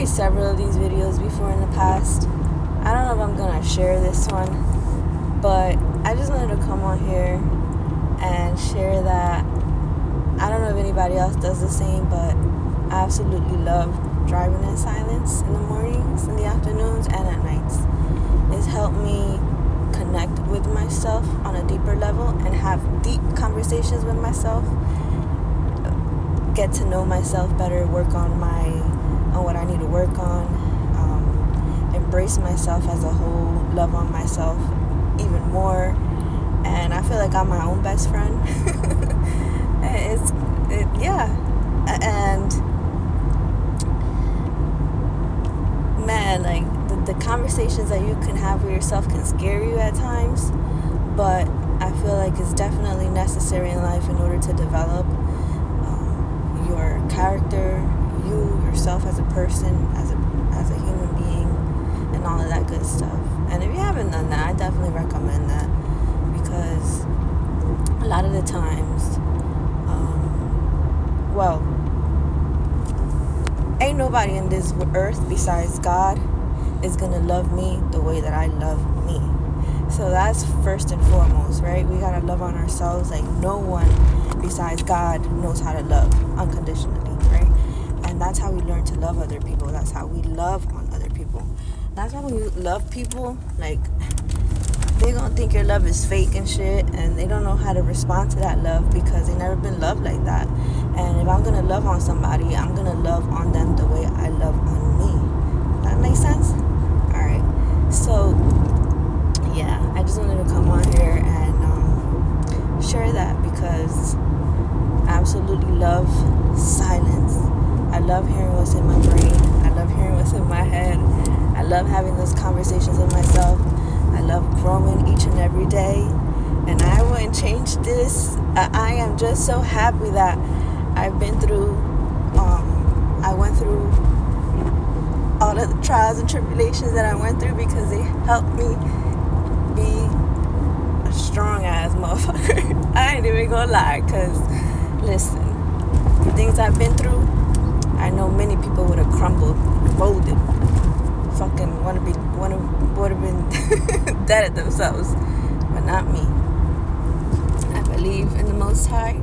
made several of these videos before in the past. I don't know if I'm gonna share this one, but I just wanted to come on here and share that I don't know if anybody else does the same, but I absolutely love driving in silence in the mornings, in the afternoons, and at nights. It's helped me connect with myself on a deeper level and have deep conversations with myself, get to know myself better, work on what I need to work on, embrace myself as a whole, love on myself even more, and I feel like I'm my own best friend. And man, like the conversations that you can have with yourself can scare you at times, but I feel like it's definitely necessary in life in order to develop your character, yourself as a person, as a human being, and all of that good stuff. And if you haven't done that, I definitely recommend that, because a lot of the times, ain't nobody in this earth besides God is gonna love me the way that I love me. So that's first and foremost, right? We gotta love on ourselves. Like, no one besides God knows how to love unconditionally, right? And that's how we learn to love other people. That's how we love on other people. That's why when you love people, like, they gonna think your love is fake and shit, and they don't know how to respond to that love because they never been loved like that. And if I'm gonna love on somebody, I'm gonna love on them the way I love on me. That makes sense? Alright. So yeah, I just wanted to come on here and share that, because I absolutely love silence. I love hearing what's in my brain. I love hearing what's in my head. I love having those conversations with myself. I love growing each and every day, and I wouldn't change this. I am just so happy that I've been through, I went through all of the trials and tribulations that I went through, because they helped me be a strong ass motherfucker. I ain't even gonna lie, because listen, the things I've been through, I know many people would have crumbled, folded, fucking would have been dead at themselves, but not me. I believe in the Most High,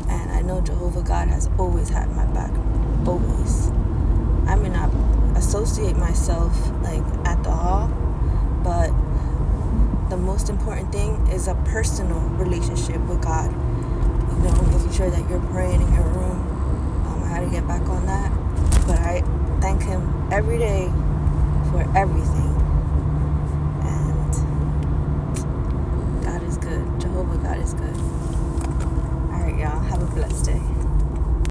and I know Jehovah God has always had my back, always. I may not associate myself like at the hall, but the most important thing is a personal relationship with God. You know, making sure that you're praying in your room. I had to get back on that, but I thank Him every day for everything.